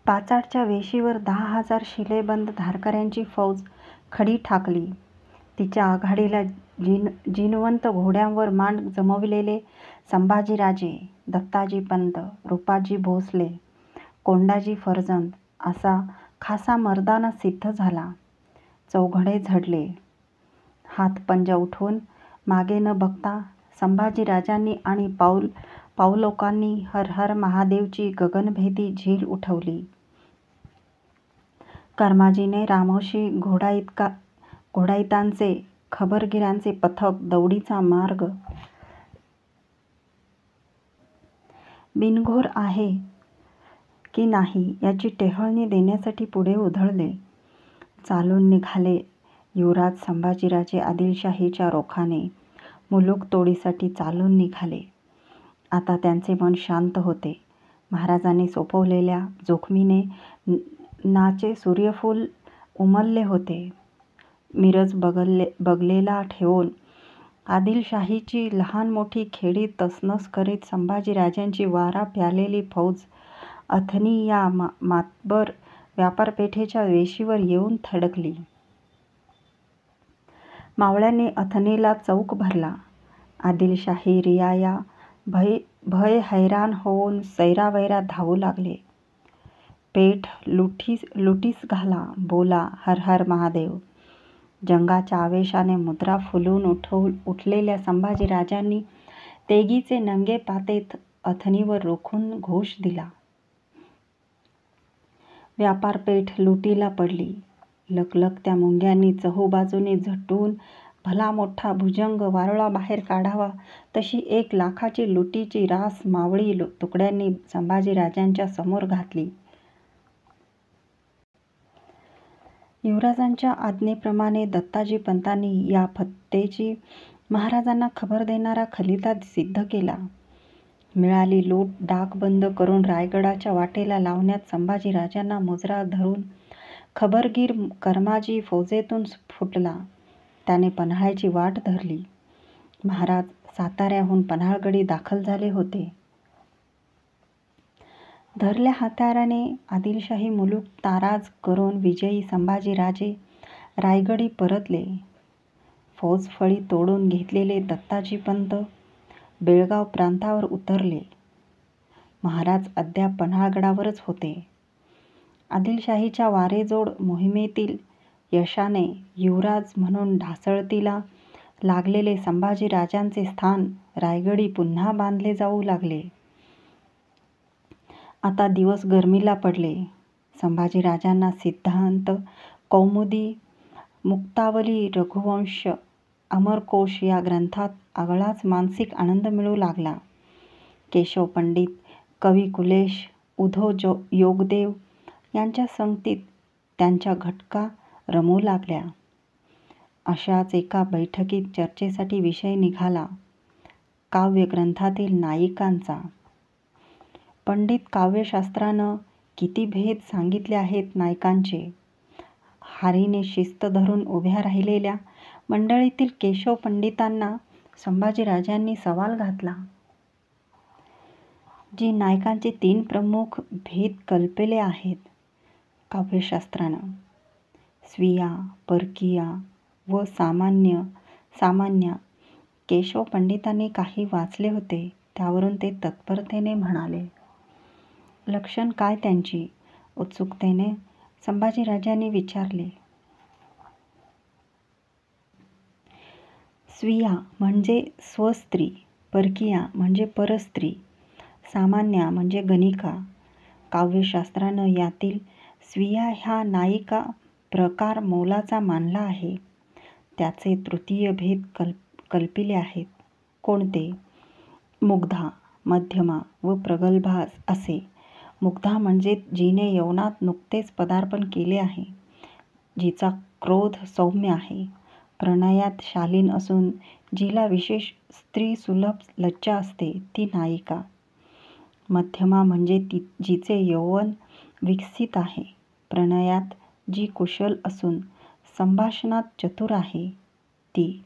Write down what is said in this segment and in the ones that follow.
पाचाडच्या वेशीवर 10,000 शिलेबंद धारकऱ्यांची फौज खडी ठाकली. तिच्या आघाडीला जिनवंत घोड्यांवर मान जमवलेले संभाजीराजे, दत्ताजी पंत, रूपाजी भोसले, कोंडाजी फर्जंद असा खासा मर्दाना सिद्ध झाला. चौघडे झडले. हातपंजा उठवून मागे न बघता संभाजीराजांनी आणि पाऊलोकांनी हर हर महादेवची गगनभेदी झील उठवली. कर्माजीने रामोशी घोडाईतांचे खबरगिरांचे पथक दौडीचा मार्ग बिनघोर आहे की नाही याची टेहळणी देण्यासाठी पुढे उधळले. चालून निघाले युवराज संभाजीराजे आदिलशाहीच्या रोखाने मुलूक तोडीसाठी चालून निघाले. आता त्यांचे मन शांत होते. महाराजांनी सोपवलेल्या जोखमीने नाचे सूर्यफूल उमलले होते. मिरज बगलेला ठेवून आदिलशाहीची लहान मोठी खेडी तसनस करीत संभाजीराजांची वारा प्यालेली फौज अथनी या मातबर व्यापारपेठेच्या वेशीवर येऊन थडकली. मावळ्यांनी अथनीला चौक भरला. आदिलशाही रियाया भय हैराण होऊन सैरावैरा धावू लागले. पेठ लुटीस घाला, बोला हर हर महादेव. जंगाच्या आवेशाने मुद्रा फुलून उठलेल्या संभाजीराजांनी तेगीचे नंगे पातेत अथनीवर रोखून घोष दिला. व्यापारपेठ लुटीला पडली. लखलखत्या मुंग्यांनी चहूबाजूंनी झटून भला मोठा भुजंग वारुळा बाहेर काढावा तशी 1,00,000ची लुटीची रास मावळी तुकड्यांनी संभाजीराजांच्या समोर घातली. युवराजांच्या आज्ञेप्रमाणे दत्ताजी पंतांनी या फत्तेची महाराजांना खबर देणारा खलिता सिद्ध केला. मिळाली लूट डाक बंद करून रायगडाच्या वाटेला लावण्यात संभाजीराजांना मुजरा धरून खबरगीर कर्माजी फौजेतून फुटला. त्याने पन्हाळ्याची वाट धरली. महाराज साताऱ्याहून पन्हाळगडी दाखल झाले होते. धरल्या हत्याराने आदिलशाही मुलूक ताराज करून विजयी संभाजीराजे रायगडी परतले. फौजफळी तोडून घेतलेले दत्ताजी पंत बेळगाव प्रांतावर उतरले. महाराज अद्याप पन्हाळगडावरच होते. आदिलशाहीच्या वारेजोड मोहिमेतील यशाने युवराज म्हणून ढासळतीला लागलेले संभाजीराजांचे स्थान रायगडी पुन्हा बांधले जाऊ लागले. आता दिवस गरमीला पडले. संभाजीराजांना सिद्धांत कौमुदी, मुक्तावली, रघुवंश, अमरकोश या ग्रंथात आगळाच मानसिक आनंद मिळू लागला. केशव पंडित, कवी कुलेश, उधो योगदेव यांच्या संगतीत त्यांच्या घटका रमू लागल्या. अशाच एका बैठकीत चर्चेसाठी विषय निघाला काव्यग्रंथातील नायिकांचा. पंडित काव्यशास्त्रानं किती भेद सांगितले आहेत नायकांचे. हारीने शिस्त धरून उभ्या राहिलेल्या मंडळीतील केशव पंडितांना संभाजीराजांनी सवाल घातला. जी नायकांचे 3 प्रमुख भेद कल्पले आहेत काव्यशास्त्रानं, स्वीया, परकीया व सामान्या, केशव पंडितांनी काही वाचले होते. त्यावरून ते तत्परतेने म्हणाले. लक्षण काय त्यांची? उत्सुकतेने संभाजीराजांनी विचारले. स्वीया म्हणजे स्वस्त्री, परकीया म्हणजे परस्त्री, सामान्या म्हणजे गणिका. काव्यशास्त्रानं यातील स्वीया ह्या नायिका प्रकार मोलाचा मानला आहे. त्याचे तृतीय भेद कल्पिले आहेत. कोणते? मुग्धा, मध्यमा व प्रगल्भा असे. मुग्धा म्हणजे जिने यवनात नुकतेच पदार्पण केले आहे, जिचा क्रोध सौम्य आहे, प्रणयात शालीन असून जिला विशेष स्त्रीसुलभ लज्जा असते, ती नायिका. मध्यमा म्हणजे जिचे यौवन विकसित आहे, प्रणयात जी कुशल असून संभाषणात चतुर आहे, ती.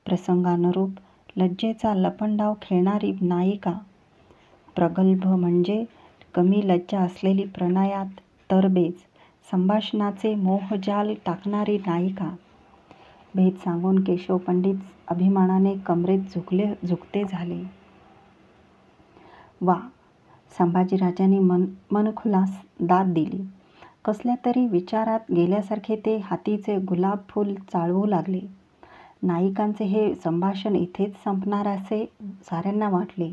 प्रसंगानुरूप लज्जेचा लपंडाव खेळणारी नायिका. प्रगल्भ म्हणजे कमी लज्जा असलेली प्रणयात तरबेज, संभाषणाचे मोहजाल टाकणारी नायिका. भेद सांगून केशव पंडित अभिमानाने कमरेत झुकते झाले. वा, संभाजीराजांनी मनखुलास दाद दिली. कसल्या तरी विचारात गेल्यासारखे ते हातीचे गुलाब फूल चाळवू लागले. नायिकांचे हे संभाषण इथेच संपणार असे साऱ्यांना वाटले.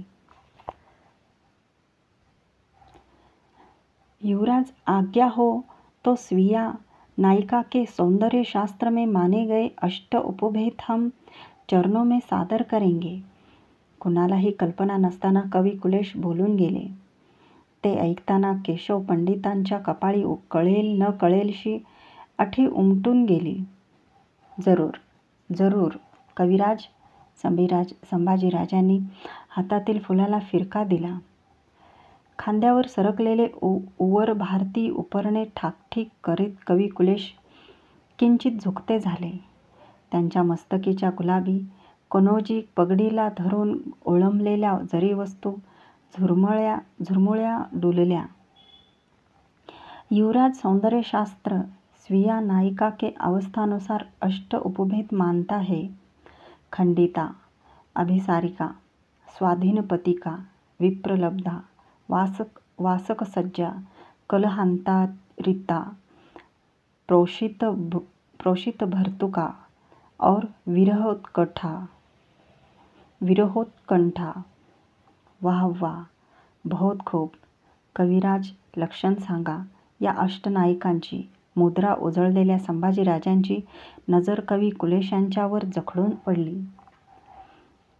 युवराज, आज्ञा हो तो स्वीया नायिका के सौंदर्य शास्त्र में माने गए अष्ट उपभेद हम चरणों में सादर करेंगे. कुणालाही कल्पना नसताना कवी कुलेश बोलून गेले. ते ऐकताना केशव पंडितांच्या कपाळी कळेल न कळेलशी अठी उमटून गेली. जरूर जरूर कविराज. संभाजीराजांनी हातातील फुलाला फिरका दिला. खांद्यावर सरकलेले उवर भारती उपरणे ठाकठीक करीत कवी कुलेश किंचित झुकते झाले. त्यांच्या मस्तकीच्या गुलाबी कनोजी पगडीला धरून ओळंबलेल्या जरीवस्तू झुरमुळ्या डुलल्या. युवराज, सौंदर्यशास्त्र स्वीया नायिका के अवस्थानुसार अष्ट उपभेद मानता है. खंडिता, अभिसारिका, स्वाधीनपतिका, विप्रलब्धा, वासकसज्जा, कलहांतरिता, प्रोषित भर्तुका और विरहोत्कंठा. वाह वाह, बहुत खूप. कविराज, लक्षण सांगा या अष्टनायिकांची. मुद्रा उजळलेल्या संभाजीराजांची नजर कवी कुलेशांच्यावर जखडून पडली.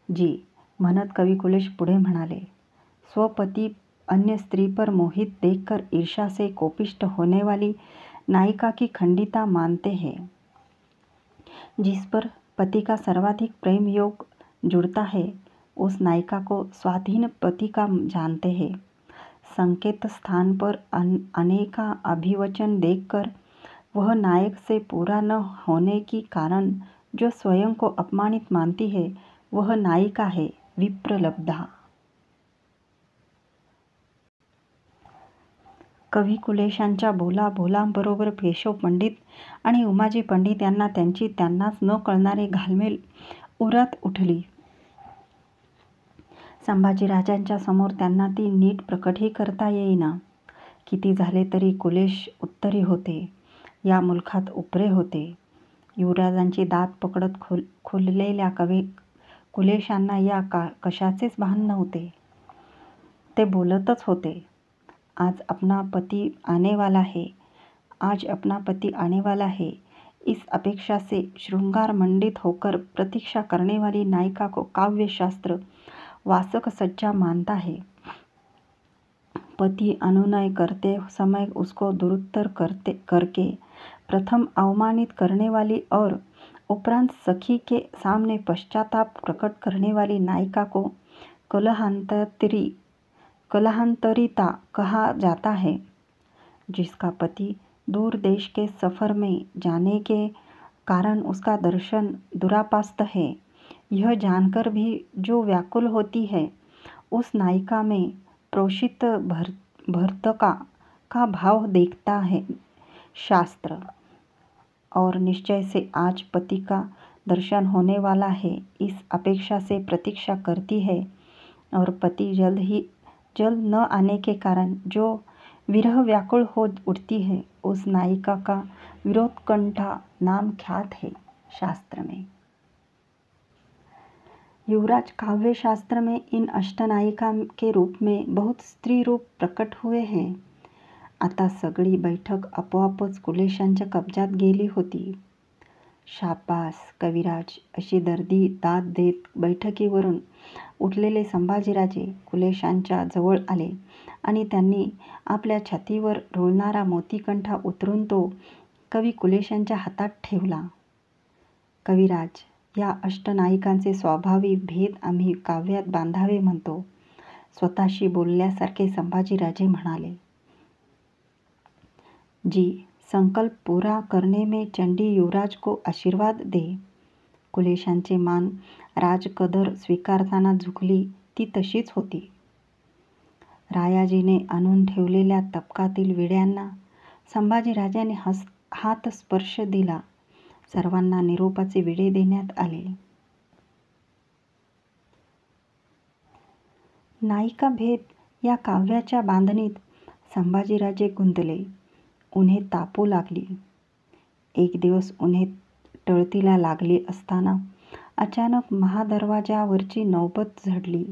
जी, म्हणत कवी कुलेश पुढे म्हणाले, स्वपति अन्य स्त्री पर मोहित देखकर ईर्ष्या से कोपिष्ट होने वाली नायिका की खंडिता मानते हैं. जिस पर पति का सर्वाधिक प्रेम योग जुड़ता है उस नायिका को स्वाधीन पति का जानते हैं. संकेत स्थान पर अनेका अभिवचन देखकर वह नायक से पूरा न होने की कारण जो स्वयं को अपमानित मानती है वह नायिका है विप्रलब्धा. कवी कुलेशांच्या बोलाबरोबर केशव पंडित आणि उमाजी पंडित यांना त्यांनाच न कळणारी घालमेल उरात उठली. संभाजीराजांच्या समोर त्यांना ती नीट प्रकटही करता येईना. किती झाले तरी कुलेश उत्तरी होते, या मुलखात उपरे होते. युवराजांची दात पकडत खुललेल्या कुलेशांना या कशाचेच भान नव्हते. ते बोलतच होते. आज अपना पति आने वाला है. इस अपेक्षा से श्रृंगार मंडित होकर प्रतीक्षा करने वाली नायिका को काव्य शास्त्र वासक सज्जा मानता है. पति अनुनय करते समय उसको दुरुत्तर करके प्रथम अवमानित करने वाली और उपरांत सखी के सामने पश्चाताप प्रकट करने वाली नायिका को कलहांतरिता कहा जाता है. जिसका पति दूर देश के सफर में जाने के कारण उसका दर्शन दुरापास्त है, यह जानकर भी जो व्याकुल होती है उस नायिका में प्रोषित भर्तका का भाव देखता है शास्त्र. और निश्चय से आज पति का दर्शन होने वाला है इस अपेक्षा से प्रतीक्षा करती है. और पति जल्द न आने के कारण जो विरह व्याकुल हो उठती है उस नायिका का विरोधकंठा नाम ख्यात है शास्त्र में. युवराज, काव्य शास्त्र में इन अष्टनायिका के रूप में बहुत स्त्री रूप प्रकट हुए हैं. आता सगळी बैठक आपोआपच कुलेशांच्या कब्जात गेली होती. शाबास कविराज, अशी दर्दी दाद देत बैठकीवरून उठलेले संभाजीराजे कुलेशांच्या जवळ आले आणि त्यांनी आपल्या छातीवर रुळणारा मोतीकंठा उतरून तो कवी कुलेशांच्या हातात ठेवला. कविराज, या अष्टनायिकांचे स्वाभाविक भेद आम्ही काव्यात बांधावे म्हणतो. स्वतःशी बोलल्यासारखे संभाजीराजे म्हणाले. जी, संकल्प पूरा करने में चंडी युवराज को आशीर्वाद दे. कुलेशांचे मान राजकदर स्वीकारताना झुकली ती तशीच होती. रायाजीने आणून ठेवलेल्या तबकातील विड्यांना संभाजीराजाने हात स्पर्श दिला. सर्वांना निरोपाचे विडे देण्यात आले. नायिका भेद या काव्याच्या बांधणीत संभाजीराजे गुंतले. उन्हे तापू लागली. एक दिवस उन्हे टळतीला लागली असताना अचानक महादरवाजावरची नौबत झडली.